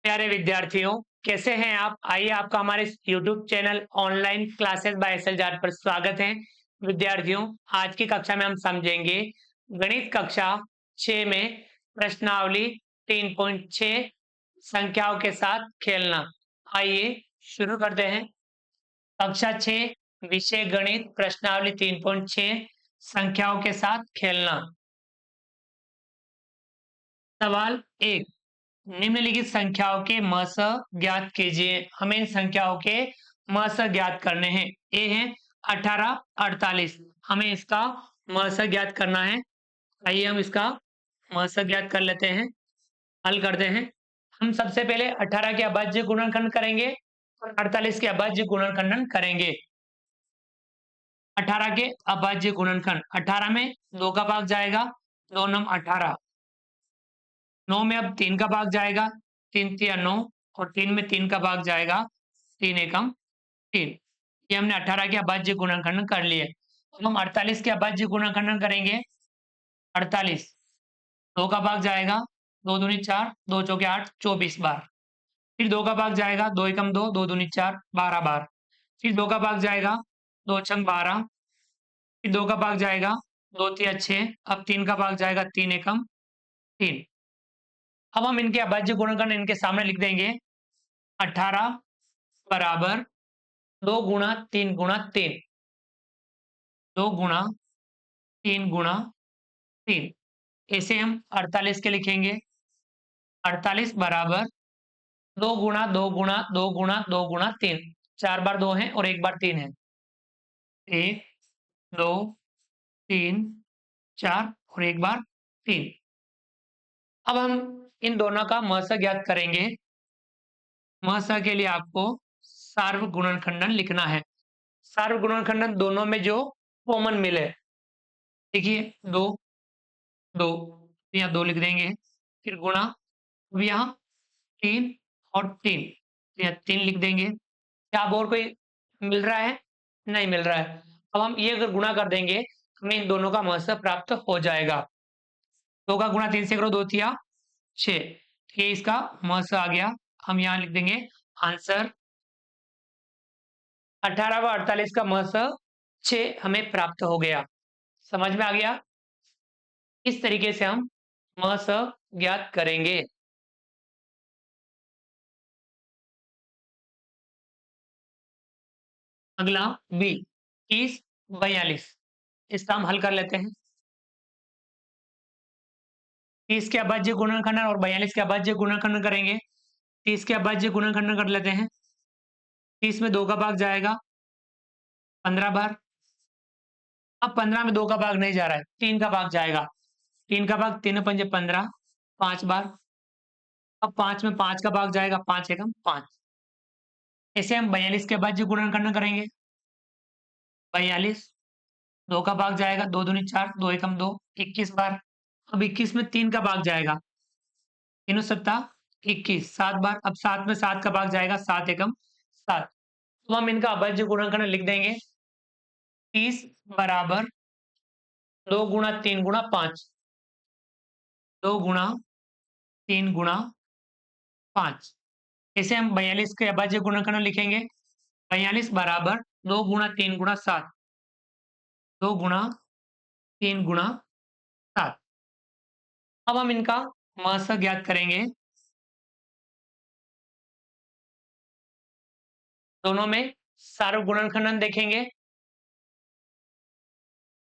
प्यारे विद्यार्थियों, कैसे हैं आप? आइए आपका हमारे इस YouTube channel online classes by SL Jat पर स्वागत है। विद्यार्थियों, आज की कक्षा में हम समझेंगे गणित कक्षा 6 में प्रश्नावली 3.6 संख्याओं के साथ खेलना। आइए शुरू करते हैं। कक्षा 6 विषय गणित प्रश्नावली 3.6 संख्याओं के साथ खेलना। सवाल 1, निम्नलिखित संख्याओं के मस ज्ञात कीजिए। हमें इन संख्याओं के मस ज्ञात करने हैं। ए है 18, 48। हमें इसका मस ज्ञात करना है। आइए हम इसका मस ज्ञात कर लेते हैं। हल करते हैं। हम सबसे पहले 18 के अभाज्य गुणनखंड करेंगे और 48 के अभाज्य गुणनखंडन करेंगे। 18 के अभाज्य गुणनखंड, 18 में 2 का भाग जाएगा, 2 नम 18। 9 में अब 3 का भाग जाएगा, 3 तिया 9 और 3 में 3 का भाग जाएगा, 3 एकम 3। ये हमने 18 के अभाज्य गुणनखंडन कर लिए। अब हम 48 के अभाज्य गुणनखंडन करेंगे। 48 2 का भाग जाएगा, 2 दूनी 4, 2 चौके 8, 24 बार। फिर 2 का भाग जाएगा, 2 एकम 2, 2 दूनी 4, 12 बार। फिर 2 का भाग जाएगा, 2 छंग 12। फिर 2 का भाग जाएगा, 2 तिया 6। अब 3 का भाग जाएगा, 3 एकम 3। अब हम इनके अभाज्य गुणनखंड इनके सामने लिख देंगे। 18 बराबर 2 गुणा 3 गुणा 3, 2 गुणा 3 गुणा 3। ऐसे हम 48 के लिखेंगे। 48 बराबर 2 गुणा 2 गुणा 2 गुणा 2 गुणा 3। 4 बार 2 है और 1 बार 3 है। 1, 2, 3, 4 और 1 बार 3। अब हम इन दोनों का महस ज्ञात करेंगे। महस के लिए आपको सार्वगुणनखंडन लिखना है। सार्वगुणनखंडन दोनों में जो कॉमन मिले। देखिए 2, 2 यहाँ 2 लिख देंगे। फिर गुणा, अब यहाँ 3 और 3 तो यहाँ 3 लिख देंगे। क्या अब और कोई मिल रहा है? नहीं मिल रहा है। अब हम ये अगर गुणा कर देंगे, हमें इन दोनों का महस प्राप्त हो जाएगा। 2 का गुणा 3 से करो, 2 तिया 6। ये इसका महस आ गया। हम यहाँ लिख देंगे आंसर 18 व 48 का महस 6 हमें प्राप्त हो गया। समझ में आ गया? इस तरीके से हम महस ज्ञात करेंगे। अगला बी 30, 42। इसका हम हल कर लेते हैं। 30 के अभाज्य गुणनखंडन और 42 के अभाज्य गुणनखंडन करेंगे। 30 के अभाज्य गुणनखंडन कर लेते हैं। 30 में 2 का भाग जाएगा 15 बार। अब 15 में 2 का भाग नहीं जा रहा है, 3 का भाग जाएगा। 3 का भाग 3 पंजे 15, 5 बार। अब 5 में 5 का भाग जाएगा, 5 एकम 5। ऐसे हम 42 के अभाज्य गुणनखंडन करेंगे। 42 2 का भाग जाएगा, 2 दूनी 4, 2 एकम 2, 21 बार। अब 21 में 3 का भाग जाएगा, 3 सत्ता 21, 7 बार। अब 7 में 7 का भाग जाएगा, 7 एकम 7। तो हम इनका अभाज्य गुणनखंड लिख देंगे। 30 बराबर 2 गुणा 3 गुणा 5, 2 गुणा 3 गुणा 5। इसे हम 42 के अभाज्य गुणनखंड लिखेंगे। 42 बराबर 2 गुणा 3 गुणा 7, 2 गुणा 3 गुणा 7। अब हम इनका महस ज्ञात करेंगे। दोनों में सार्वगुणनखंडन देखेंगे।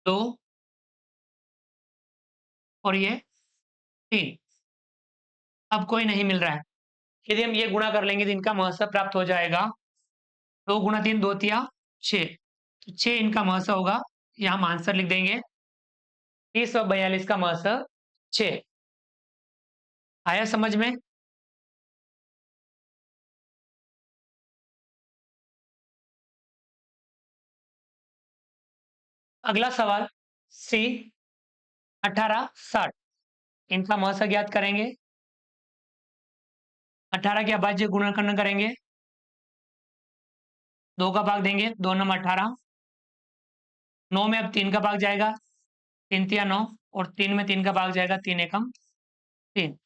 2 और ये 3। अब कोई नहीं मिल रहा है। यदि हम ये गुणा कर लेंगे तो इनका महस प्राप्त हो जाएगा। 2 गुणा 3 2 तिया 6, तो 6 इनका महस होगा। यहाँ हम आंसर लिख देंगे। 30 और 42 का महस 6। आया समझ में? अगला सवाल सी 18, 60। इनका महस ज्ञात करेंगे। 18 के अभाज्य गुणनखंड करेंगे। 2 का भाग देंगे, 2 नम 18। 9 में अब 3 का भाग जाएगा, 3 तिया 9 और 3 में 3 का भाग जाएगा, 3 एकम 3।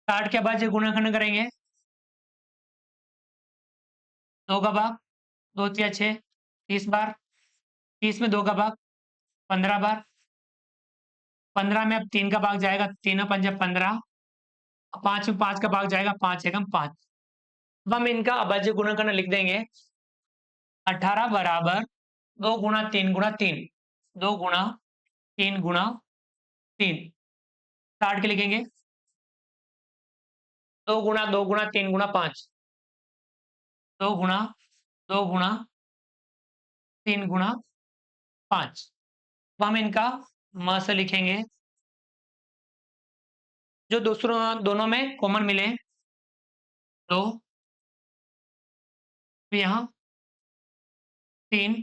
60 के अभाज्य गुणनखंड करेंगे। 2 का भाग, 2 तिया 6, 30 बार, 30 में 2 का भाग, 15 बार, 15 में अब 3 का भाग जाएगा, 3 और 5 15, 5 में 5 का भाग जाएगा, 5 एकम 5। अब हम इनका अभाज्य गुणनखंड लिख देंगे, 18 बराबर 2 गुणा 3 गुणा 3, 2 गुणा 3 गुणा 3, 60 के लिखेंगे, 2 गुणा 2 गुणा 3 गुणा 5, 2 गुणा 2 गुणा 3 गुणा 5। अब हम इनका म से लिखेंगे, जो दूसरों दोनों में कॉमन मिले, तो यहाँ 3,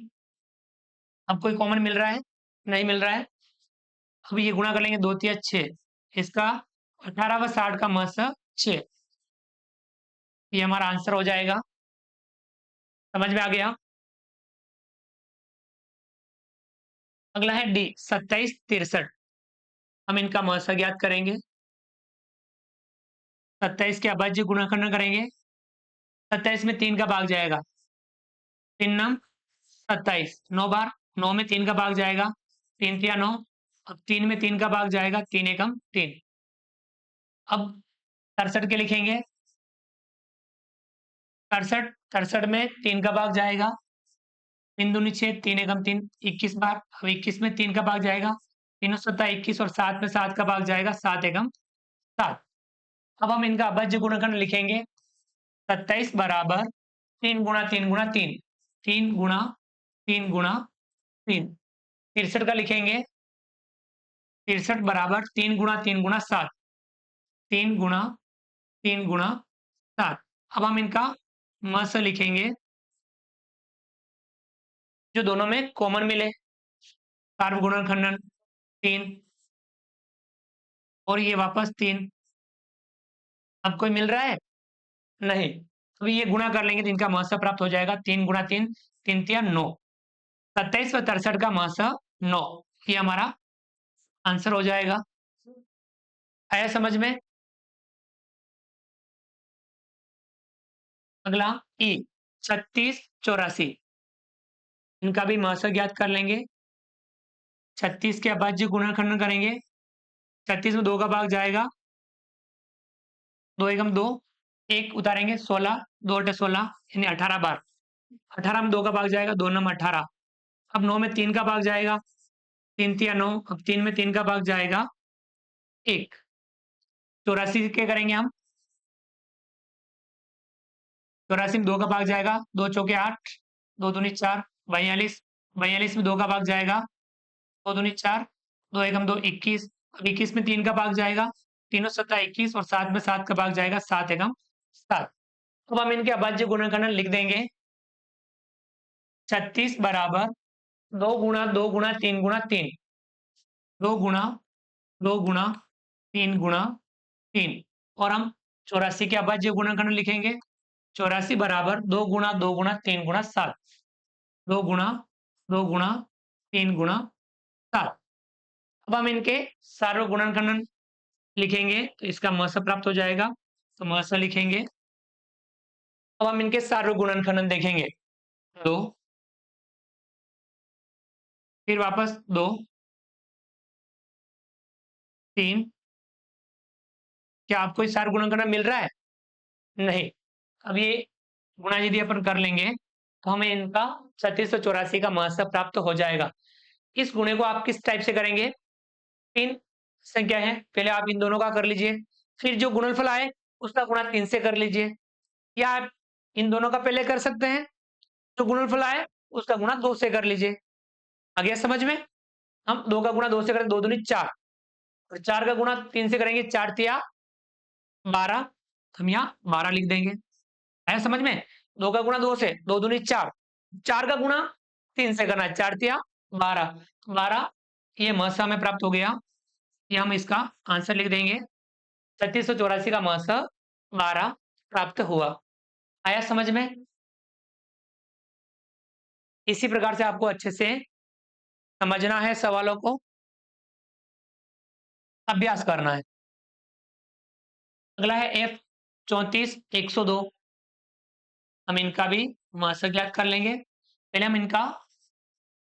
अब कोई कॉमन मिल रहा है? नहीं मिल रहा है। अब ये गुणा कर लेंगे, 2 तिया 6, इसका 18 व 60 का म से 6, ये हमारा आंसर हो जाएगा। समझ में आ गया? अगला है डी, 27 63। हम इनका म से ज्ञात करेंगे, 27 के अभाज्य गुणनखंड करेंगे, 27 में 3 का भाग जाएगा, 3 नम 27, 9 बार, 9 में 3 का भाग जाएगा, 3 तिया 9, अब 3 में 3 का भाग जाएगा, 3 एकम 3। अब 63 के लिखेंगे, 63 में 3 का भाग जाएगा, 3 दूनी 6, 3 एकम 3, 21 बार, अब 21 में 3 का भाग जाएगा, 3 सत्ता 21 और 7 में 7 का भाग जाएगा, 7 एकम 7। अब हम इनका अभाज्य गुणनखंड लिखेंगे, 27 बराबर 3 गुणा 3 गुणा 3, 3 गुणा 3 गुणा 3, 63 का लिखेंगे, 63 बराबर 3 गुणा 3 गुणा 7, 3 गुणा 3 गुणा 7। अब हम इनका म से लिखेंगे, जो दोनों में कॉमन मिले, कार्ब गुणनखंड 3 और ये वापस 3। अब कोई मिल रहा है? नहीं। तो ये गुणा कर लेंगे तो इनका म से प्राप्त हो जाएगा, 3 गुणा 3, 3 तिया 9, 27 व 63 का म से 9, ये हमारा आंसर हो जाएगा। आया समझ में? अगला ई, 36 84, इनका भी म से ज्ञात कर लेंगे। 36 के अभाज्य गुणनखंड करेंगे, 36 में 2 का भाग जाएगा, 2 एकम 2, 1 उतारेंगे, 16, 2 अटे 16, यानी 18 बार, 18 में 2 का भाग जाएगा, 2 नम 18, अब 9 में 3 का भाग जाएगा, 3 तिया 9, अब 3 में 3 का भाग जाएगा 1, 84 के करेंगे हम, 84 में 2 का भाग जाएगा, 2 चौके 8, 2 दूनी 4, 42, 42 में 2 का भाग जाएगा, 2 दूनी 4, 2 एकम 2, 21, अब 21 में 3 का भाग जाएगा, 3 सत्ता 21 और 7 में 7 का भाग जाएगा, 7 एकम 7। अब हम इनके अभाज्य गुणनखंड लिख देंगे, 36 बराबर 2 गुणा 2 गुणा 3 गुणा 3, 2 गुणा 2 गुणा 3 गुणा 3, और हम 84 के अभाज्य गुणनखंड लिखेंगे, 84 बराबर 2 गुणा 2 गुणा 3 गुणा 7, 2 गुणा 2 गुणा 3 गुणा 7। अब हम इनके सार्व गुणनखंड लिखेंगे, तो इसका म से प्राप्त हो जाएगा, तो म से लिखेंगे। अब हम इनके सार्व गुणनखंड देखेंगे, 2, फिर वापस 2, 3, क्या आपको इस सार्व गुणनखंड मिल रहा है? नहीं। अब ये गुणा यदि अपन कर लेंगे, तो हमें इनका 3684 का म से प्राप्त हो जाएगा। इस गुणे को आप किस टाइप से करेंगे? 3 संख्या है, पहले आप इन दोनों का कर लीजिए, फिर जो गुणनफल आए उसका गुणा 3 से कर लीजिए, या आप इन दोनों का पहले कर सकते हैं, जो गुणनफल आए उसका गुणा 2 से कर लीजिए। आ गया समझ में? हम 2 का गुणा 2 से करें, 2 दूनी 4, और 4 का गुणा 3 से करेंगे, 4 तिया 12, हम यहाँ 12 लिख देंगे। आया समझ में? 2 का गुणा 2 से, 2 दूनी 4, 4 का गुणा 3 से करना है, 4 तिया 12, 12 ये म से हमें प्राप्त हो गया, ये हम इसका आंसर लिख देंगे, 3684 का म से 12 प्राप्त हुआ। आया समझ में? इसी प्रकार से आपको अच्छे से समझना है, सवालों को अभ्यास करना है। अगला है F 34 102, हम इनका भी महस ज्ञात कर लेंगे। पहले हम इनका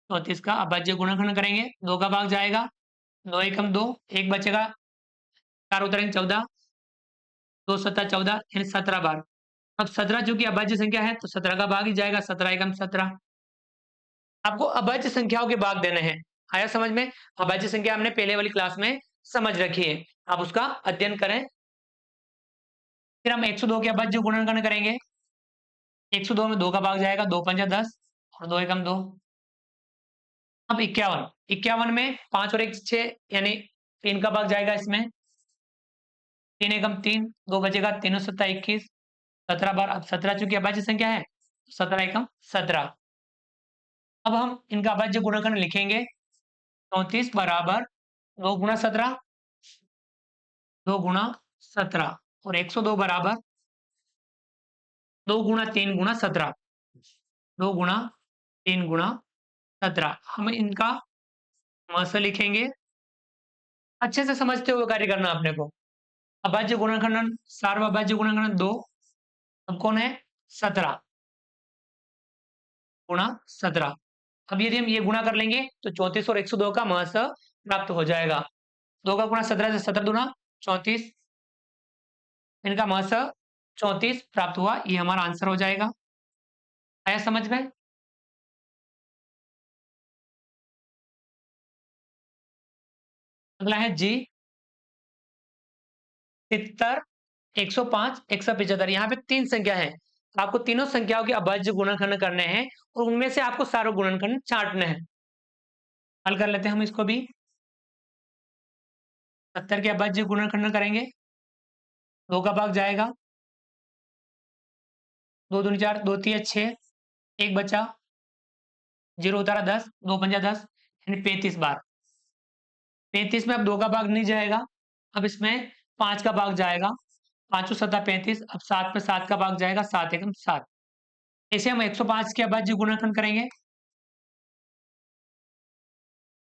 34 का अभाज्य गुणनखंड करेंगे। 2 का भाग जाएगा, 2 एकम 2, 1 बचेगा, 4 उतरेंगे 14, 2 सत्ता 14 यानी 17 बार। अब 17 चूंकि अभाज्य संख्या है तो 17 का भाग ही जाएगा, 17 एकम 17। आपको अभाज्य संख्याओं के भाग देने हैं। आया समझ में? अभाज्य संख्या हमने पहले वाली क्लास में समझ रखी है, आप उसका अध्ययन करें। फिर हम 102 के अभाज्य गुणनखंड करेंगे। 102 में 2 का भाग जाएगा, 2 पंजा 10 और 2 एकम 2। अब 51, 51 में 5 और 1 6 यानी 3 का भाग जाएगा इसमें, 3 एकम 3, 2 बचेगा, 3 सत्ता 21, 17 बार। अब 17 चूंकि अभाज्य संख्या है, 17 एकम 17। अब हम इनका अभाज्य गुणनखंड लिखेंगे। 34 बराबर 2 गुणा 17, 2 गुणा 17 और 102 बराबर 2 गुणा 3 गुणा 17, 2 गुणा 3 गुणा 17। हम इनका महस लिखेंगे। अच्छे से समझते हुए कार्य करना अपने को। अभाज्य गुणनखंड, सार्वभाज्य गुणनखंड 2, अब कौन है? 17 गुणा 17। अब यदि हम ये गुणा कर लेंगे तो 34 और 102 का महस प्राप्त हो जाएगा। 2 का गुणा 17 से 17 दूना 34, इनका महस 34 प्राप्त हुआ। ये हमारा आंसर हो जाएगा। आया समझ में? अगला है जी 70, 105, 175। यहाँ पे 3 संख्या है, आपको तीनों संख्याओं के अभाज्य गुणनखंड करने हैं और उनमें से आपको सारे गुणनखंड छांटने हैं। हल कर लेते हैं हम इसको भी। 70 के अभाज्य गुणनखंड करेंगे। 2 का भाग जाएगा, 2 दूनी 4, 2 तिया 6, 1 बचा, 0 उतारा 10, 2 पंजा 10 यानी 35 बार। 35 में अब 2 का भाग नहीं जाएगा, अब इसमें 5 का भाग जाएगा, 5 सत्ता 35। अब 7 में 7 का भाग जाएगा, 7 एकम 7। इसे हम 105 के अभाज्य गुणनखंड करेंगे।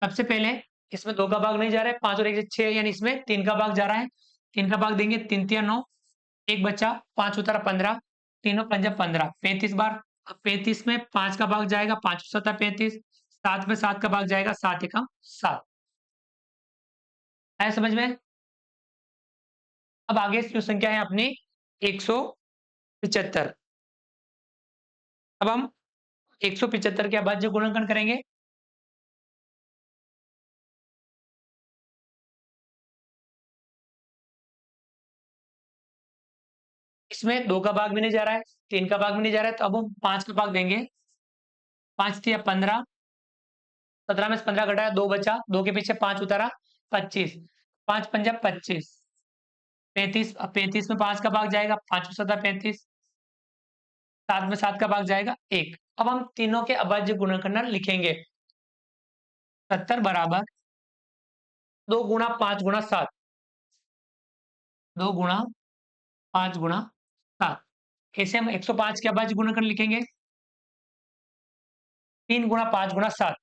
सबसे पहले इसमें 2 का भाग नहीं जा रहा है, 5 और 1 से 6 यानी इसमें 3 का भाग जा रहा है। 3 का भाग देंगे, 3 तिया 9, 1 बचा, 5 उतारा 15, तीनों पंजा 15, 35 बार। अब 35 में 5 का भाग जाएगा, 5 सत्ता 35, 7 में 7 का भाग जाएगा, 7 एकम 7। आया समझ में? अब आगे जो संख्या है अपनी 175। अब हम 175 के अभाज्य गुणनखंड करेंगे। इसमें 2 का भाग भी नहीं जा रहा है, 3 का भाग भी नहीं जा रहा है, तो अब हम 5 का भाग देंगे। 5 तिया 15, 17 में से 15 घटाया, 2 बचा, 2 के पीछे 5 उतारा, 25, 5 पंजा 25, 35। अब 35 में 5 का भाग जाएगा, 5 सत्ता 35, 7 में 7 का भाग जाएगा, 1। अब हम तीनों के अभाज्य गुणनखंड लिखेंगे। 70 बराबर 2 गुणा 5 गुणा 7, 2 गुणा 5 गुणा 7। ऐसे हम 105 के अभाज्य गुणनखंड लिखेंगे। 3 गुणा 5 गुणा 7,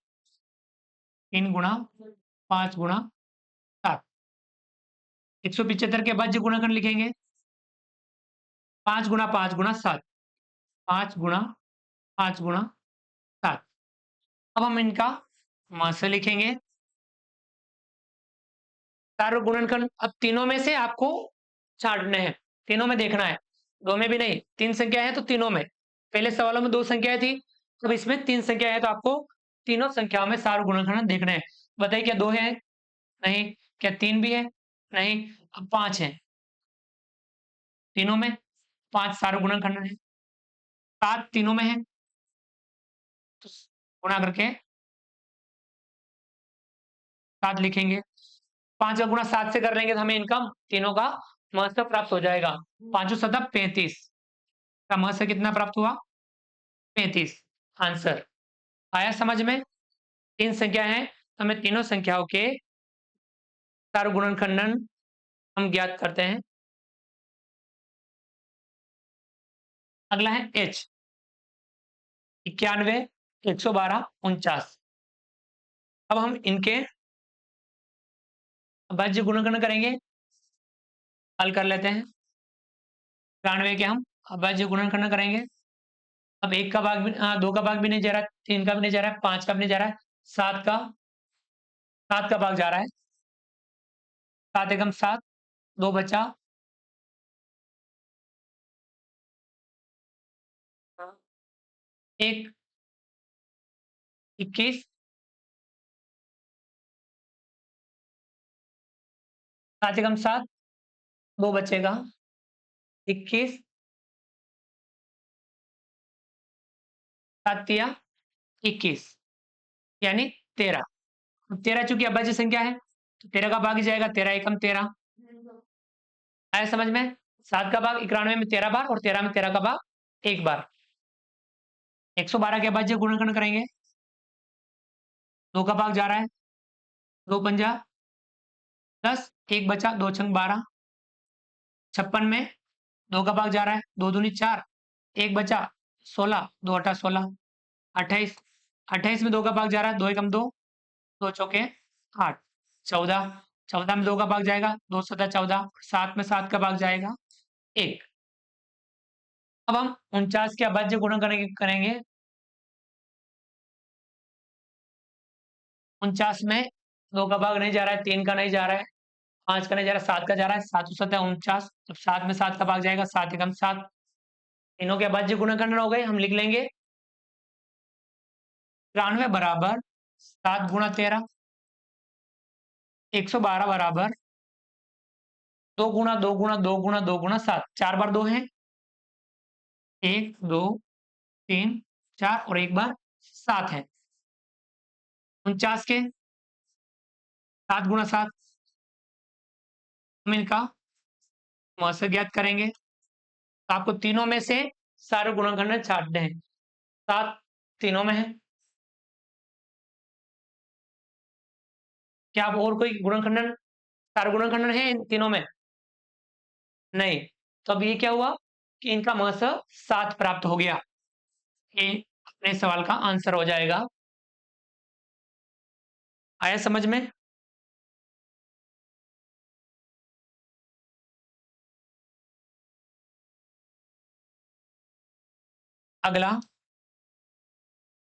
3 गुणा 5 गुणा 7। 175 के अभाज्य गुणनखंड लिखेंगे। 5 गुणा 5 गुणा 7, 5 गुणा 5 गुणा 7। अब हम इनका महस लिखेंगे। सारे गुणनखंड अब तीनों में से आपको छांटने हैं, तीनों में देखना है, दो में भी नहीं। 3 संख्या है तो तीनों में। पहले सवालों में 2 संख्याएं थी, अब इसमें 3 संख्या है, तो आपको तीनों संख्याओं में सारे गुणनखंड देखने हैं। बताइए क्या 2 है? नहीं। क्या 3 भी है? नहीं। अब 5 है, तीनों में 5 सारे गुणनखंड है। 7 तीनों में है, तो गुणा करके 7 लिखेंगे। 5 का गुणा 7 से कर लेंगे तो हमें इनका तीनों का महत्व प्राप्त हो जाएगा। 5 सतह 35 का महत्व कितना प्राप्त हुआ? 35। आंसर आया समझ में? 3 संख्या है, हमें तीनों संख्याओं के सार गुणनखंडन हम ज्ञात करते हैं। अगला है एच 91, 112, 49। अब हम इनके अभाज्य गुणनखंड करेंगे। हल कर लेते हैं। 93 के हम अभाज्य गुणनखंड करेंगे। अब 1 का भाग भी 2 का भाग भी नहीं जा रहा है, 3 का भी नहीं जा रहा है, 5 का भी नहीं जा रहा है, 7 का भाग जा रहा है। 7 एकम 7, 2 बचा। हाँ। 1 21, 7 एकम 7, 2 बचेगा। 21, 7 तिया 21, यानी 13। 13 चूंकि अभाज्य संख्या है, तो 13 का भाग ही जाएगा, 13 एकम 13। आया समझ में? 7 का भाग 91 में 13 बार और 13 में 13 का भाग 1 बार। 112 के अभाज्य गुणनखंड करेंगे। 2 का भाग जा रहा है, 2 पंजा 10, 1 बचा, 2 छंग 12। 56 में 2 का भाग जा रहा है, 2 दूनी 4, 1 बचा, 16, 2 अठा 16। 28, 28 में 2 का भाग जा रहा है, 2 एकम 2, 2 चौके 8। 14, 14 में 2 का भाग जाएगा, 2 सता 14, 7 में 7 का भाग जाएगा 1। अब हम 49 के अभाज्य गुणन करेंगे। 49 में 2 का भाग नहीं जा रहा है, 3 का नहीं जा रहा है, 5 का नहीं जा रहा है, 7 का जा रहा है। 7 सतह 49, अब 7 में 7 का भाग जाएगा, 7 एकम 7। तीनों के अभाज्य गुणनखंड हो गए। हम लिख लेंगे 93 बराबर 7 गुणा 13, 112 बराबर 2 गुणा 2 गुणा 2 गुणा 2 गुणा 7। 4 बार 2 है, 1 2 3 4 और 1 बार 7 है। 49 के 7 गुणा 7, हम इनका मौसा ज्ञात करेंगे। तो आपको तीनों में से सारे गुणनखंड छाटने हैं। 7 तीनों में है। क्या आप और कोई गुणनखंडन, सारे गुणनखंडन है इन तीनों में? नहीं। तो अब ये क्या हुआ कि इनका मस 7 प्राप्त हो गया। ये अपने सवाल का आंसर हो जाएगा। आया समझ में? अगला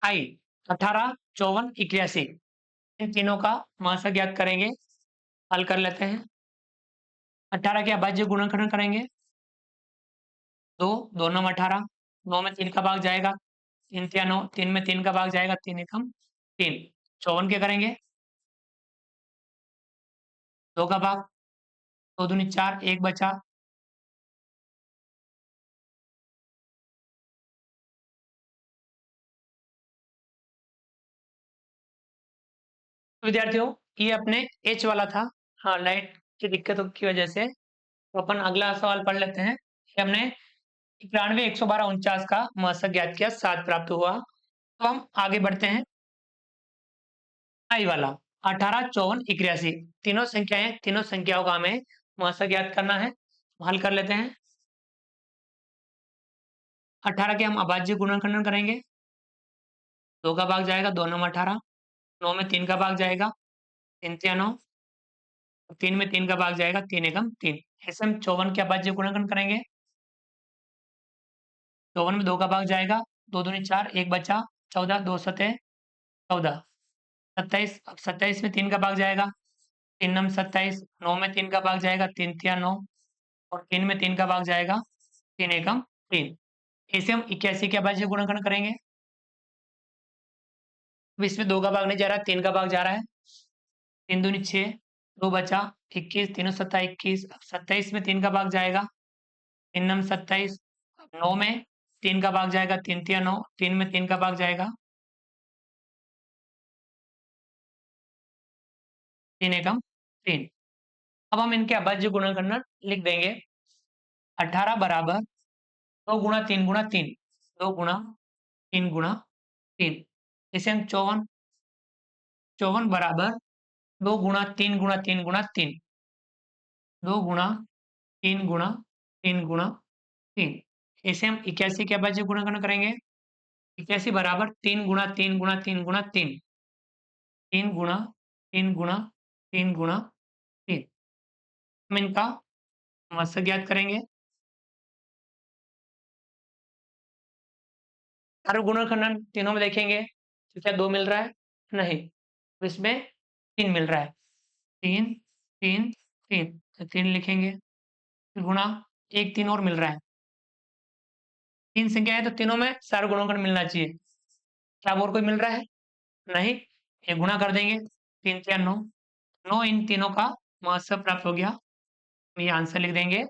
आई 18 54 81, इन तीनों का मस ज्ञात करेंगे। हल कर लेते हैं। 18 के अभाज्य गुणनखंड करेंगे। 2 2 नम 18, 9 में 3 का भाग जाएगा, 3 तिया 9, 3 में 3 का भाग जाएगा, 3 एकम 3। 54 के करेंगे। 2 का भाग, 2 दूनी 4, 1 बचा। तो विद्यार्थियों, ये अपने एच वाला था। हाँ, लाइट की दिक्कतों की वजह से। तो अपन अगला सवाल पढ़ लेते हैं। ये हमने 91 112 49 का मौसक ज्ञात किया, 7 प्राप्त हुआ। तो हम आगे बढ़ते हैं। आई वाला 18 54 81, तीनों संख्याएं, तीनों संख्याओं का हमें मौसक ज्ञात करना है। हल कर लेते हैं। 18 के हम अभाज्य गुणनखंडन करेंगे। 2 का भाग जाएगा, 2 नम 18, 9 में 3 का भाग जाएगा, 3 तिया 9, 3 में 3 का भाग जाएगा, 3 एकम 3। ऐसे हम 54 के अभाज्य गुणनखंड करेंगे। 54 में 2 का भाग जाएगा, 2 दूनी 4, 1 बचा, 14, 2 सतह 14। 27, अब 27 में 3 का भाग जाएगा, 3 नम 27, 9 में 3 का भाग जाएगा, 3 तिया 9 और 3 में 3 का भाग जाएगा, 3 एकम 3। ऐसे हम 81 के अभाज्य गुणनखंड करेंगे। अब इसमें 2 का भाग नहीं जा रहा है, 3 का भाग जा रहा है। 3 दूनी 6, 2 बचा, 21, 3 सत्ता 21, 27 में 3 का भाग जाएगा, 3 नम 27, 9 में 3 का भाग जाएगा, 3 तिया 9, 3 में 3 का भाग जाएगा, 3 एकम 3। अब हम इनके अभाज्य गुणनखंड लिख देंगे। 18 बराबर 2 गुणा 3 गुणा 3, 2 गुणा 3 गुणा 3। इसे हम 54, 54 बराबर 2 गुणा 3 गुणा 3 गुणा 3, 2 गुणा 3 गुणा 3 गुणा 3। इसे हम 81 के अभाज्य गुणनखंड करेंगे। 81 बराबर 3 गुणा 3 गुणा 3 गुणा 3, 3 गुणा 3 गुणा 3 गुणा 3। हम इनका मस ज्ञात करेंगे। गुणनखंड तीनों में देखेंगे तो क्या 2 मिल रहा है? नहीं, तो इसमें 3 मिल रहा है। 3, 3, 3 तो 3 लिखेंगे, फिर गुणा 1 3 और मिल रहा है। 3 संख्या है तो तीनों में सारे गुणनखंड मिलना चाहिए। क्या अब और कोई मिल रहा है? नहीं, ये गुणा कर देंगे, 3 3 9, 9 इन तीनों का महत्व प्राप्त हो गया। हम ये आंसर लिख देंगे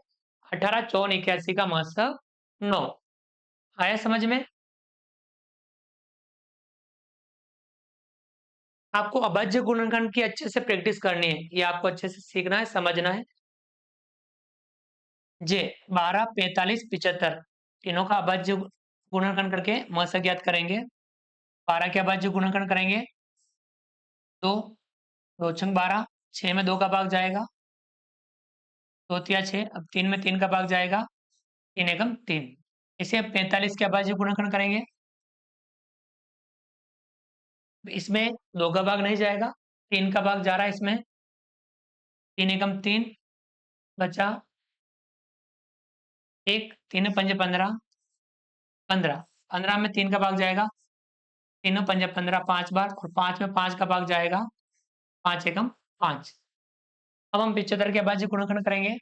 18 54 81 का महत्व 9। आया समझ में? आपको अभाज्य गुणनखंड की अच्छे से प्रैक्टिस करनी है, ये आपको अच्छे से सीखना है, समझना है। जे 12 45 75 तीनों का अभाज्य गुणनखंड करके महत्व ज्ञात करेंगे। 12 के अभाज्य गुणनखंड करेंगे 2, 2 छंग 12, 6 में 2 का भाग जाएगा, 2 तिया 6, अब 3 में 3 का भाग जाएगा, 3 एकम 3। इसे अब 45 के अभाज्य गुणनखंड करेंगे, इसमें 2 का भाग नहीं जाएगा, 3 का भाग जा रहा है इसमें, 3 एकम 3 बचा 1, 3 पंजे 15, 15, 15 में 3 का भाग जाएगा, 3 पंजे 15 5 बार, और 5 में 5 का भाग जाएगा, 5 एकम 5। अब हम 75 के अभाज्य गुणनखंड करेंगे।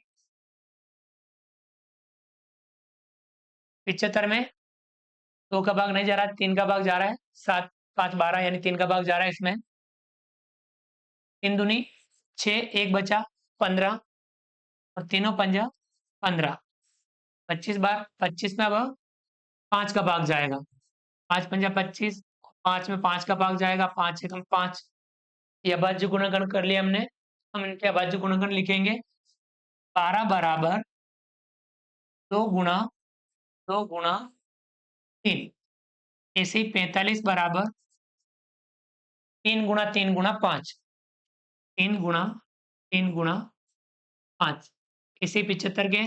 75 में 2 का भाग नहीं जा रहा है, 3 का भाग जा रहा है, 7 5 12 यानी 3 का भाग जा रहा है इसमें, 3 दूनी 6, 1 बचा 15, और तीनों पंजा 15, 25 बार, 25 में अब 5 का भाग जाएगा, 5 पंजा 25, 5 में 5 का भाग जाएगा, 5 एकम 5। ये अभाज्य गुणनखंड कर लिया हमने। हम इनके अभाज्य गुणनखंड लिखेंगे, 12 बराबर 2 गुणा 2 गुणा 3, ऐसे ही 45 बराबर 3 गुणा 3 गुणा 5, 3 गुणा 3 गुणा 5, इसी 75 के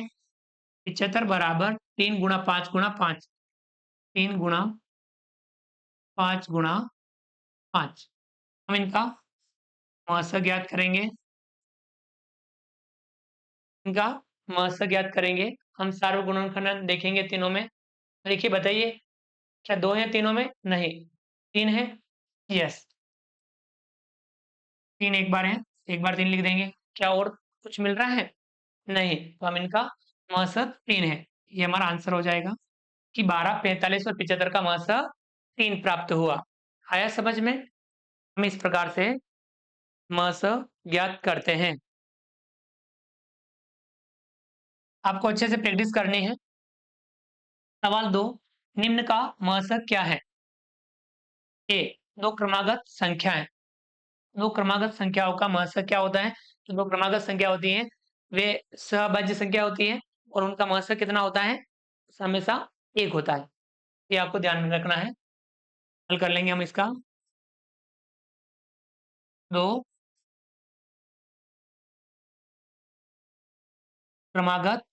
75 बराबर 3 गुणा 5 गुणा 5, 3 गुणा 5 गुणा 5। हम इनका महत्व ज्ञात करेंगे, इनका महत्व ज्ञात करेंगे। हम सार्वगुणनखंड देखेंगे तीनों में। देखिए बताइए, क्या 2 है तीनों में? नहीं, 3 है, यस, 3 एक बार है, एक बार 3 लिख देंगे। क्या और कुछ मिल रहा है? नहीं, तो हम इनका महत्व 3 है, ये हमारा आंसर हो जाएगा कि 12 45 और 75 का महत्व 3 प्राप्त हुआ। आया समझ में? हम इस प्रकार से महत्व ज्ञात करते हैं। आपको अच्छे से प्रैक्टिस करनी है। सवाल 2, निम्न का महत्व क्या है? ए, 2 क्रमागत संख्याएं। 2 क्रमागत संख्याओं का महत्व क्या होता है? तो 2 क्रमागत संख्या होती हैं, वे सहभाज्य संख्या होती हैं, और उनका महत्व कितना होता है? हमेशा 1 होता है। ये आपको ध्यान में रखना है। हल कर लेंगे हम इसका। 2 क्रमागत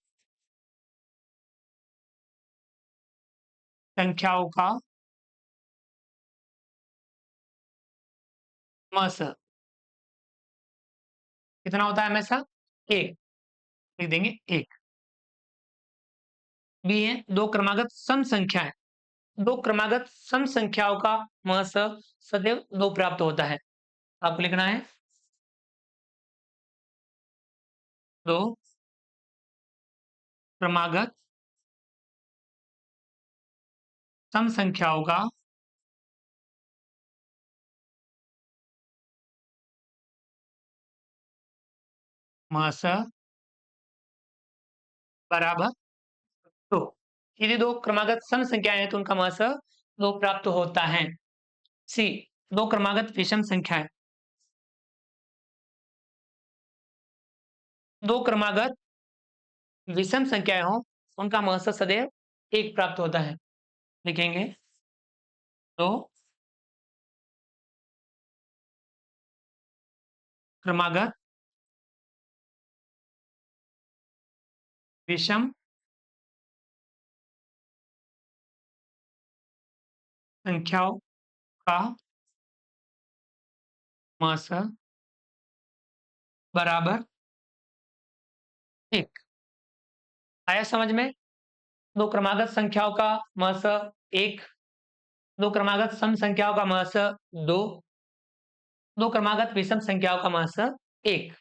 संख्याओं का महत्व कितना होता है? हमेशा 1, लिख देंगे 1। बी है, 2 क्रमागत सम संख्याएं। 2 क्रमागत सम संख्याओं का महत्व सदैव 2 प्राप्त होता है। आपको लिखना है 2 क्रमागत सम संख्याओं का महत्व बराबर 2। यदि 2 क्रमागत सम संख्याएं हैं तो उनका महत्व 2 प्राप्त होता है। सी, 2 क्रमागत विषम संख्याएं। 2 क्रमागत विषम संख्याएं हो, उनका महत्व सदैव 1 प्राप्त होता है। लिखेंगे 2 क्रमागत विषम संख्याओं का महत्व बराबर 1। आया समझ में? 2 क्रमागत संख्याओं का महत्व 1, दो क्रमागत सम संख्याओं का महत्व 2, दो क्रमागत विषम संख्याओं का महत्व 1।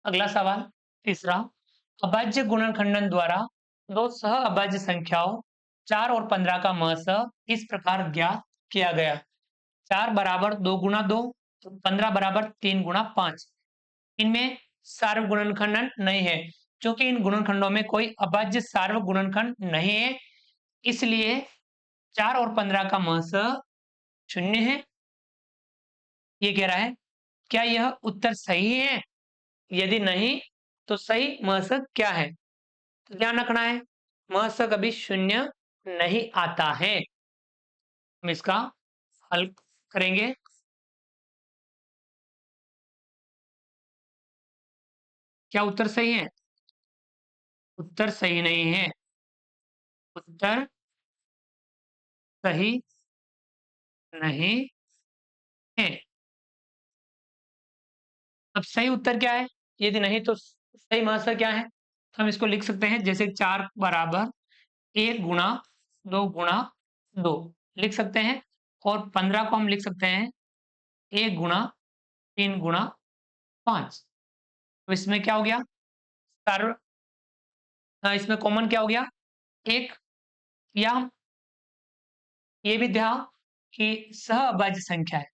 अगला सवाल तीसरा, अभाज्य गुणनखंडन द्वारा दो सह अभाज्य संख्याओं 4 और 15 का महत्व इस प्रकार ज्ञात किया गया। 4 बराबर 2 गुणा 2, 15 बराबर 3 गुणा 5। इनमें सार्व गुणनखंडन नहीं है, क्योंकि इन गुणनखंडों में कोई अभाज्य सार्व गुणनखंड नहीं है, इसलिए 4 और 15 का महत्व 0 है। ये कह रहा है, क्या यह उत्तर सही है? यदि नहीं, तो सही महत्व क्या है? तो ध्यान रखना है, महत्व कभी 0 नहीं आता है। हम इसका हल करेंगे। क्या उत्तर सही है? उत्तर सही नहीं है। उत्तर सही नहीं है। अब सही उत्तर क्या है? यदि नहीं, तो सही महत्व क्या है? हम इसको लिख सकते हैं, जैसे 4 बराबर 1 गुणा 2 गुणा 2 लिख सकते हैं, और 15 को हम लिख सकते हैं 1 गुणा 3 गुणा 5। तो इसमें क्या हो गया? सार्व इसमें कॉमन क्या हो गया? 1। या ये भी ध्यान कि सहअभाज्य संख्या है।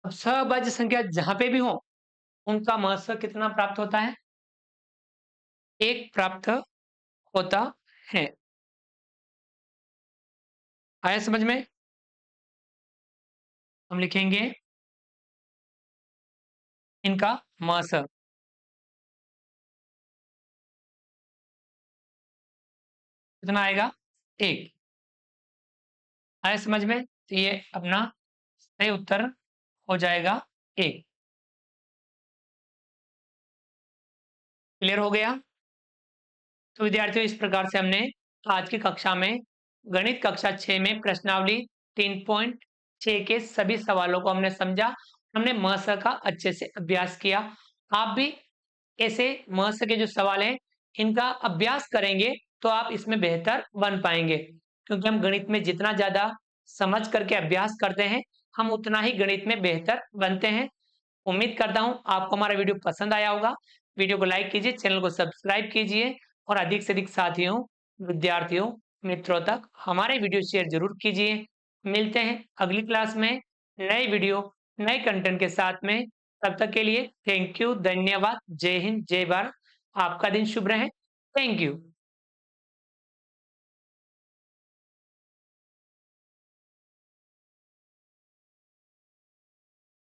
अब सहअभाज्य संख्या जहां पे भी हो, उनका महत्व कितना प्राप्त होता है? 1 प्राप्त होता है। आया समझ में? हम लिखेंगे इनका महत्व कितना आएगा? 1। आया समझ में? तो ये अपना सही उत्तर हो जाएगा 1। क्लियर हो गया? तो विद्यार्थियों, इस प्रकार से हमने आज की कक्षा में गणित कक्षा 6 में प्रश्नावली 3.6 के सभी सवालों को हमने समझा। हमने महत्व का अच्छे से अभ्यास किया। आप भी ऐसे महत्व के जो सवाल हैं, इनका अभ्यास करेंगे तो आप इसमें बेहतर बन पाएंगे, क्योंकि हम गणित में जितना ज़्यादा समझ करके अभ्यास करते हैं, हम उतना ही गणित में बेहतर बनते हैं। उम्मीद करता हूँ आपको हमारा वीडियो पसंद आया होगा। वीडियो को लाइक कीजिए, चैनल को सब्सक्राइब कीजिए, और अधिक से अधिक साथियों, विद्यार्थियों, मित्रों तक हमारे वीडियो शेयर ज़रूर कीजिए। मिलते हैं अगली क्लास में नए वीडियो, नए कंटेंट के साथ में। तब तक के लिए थैंक यू, धन्यवाद, जय हिंद, जय भारत। आपका दिन शुभ रहे। Thank you.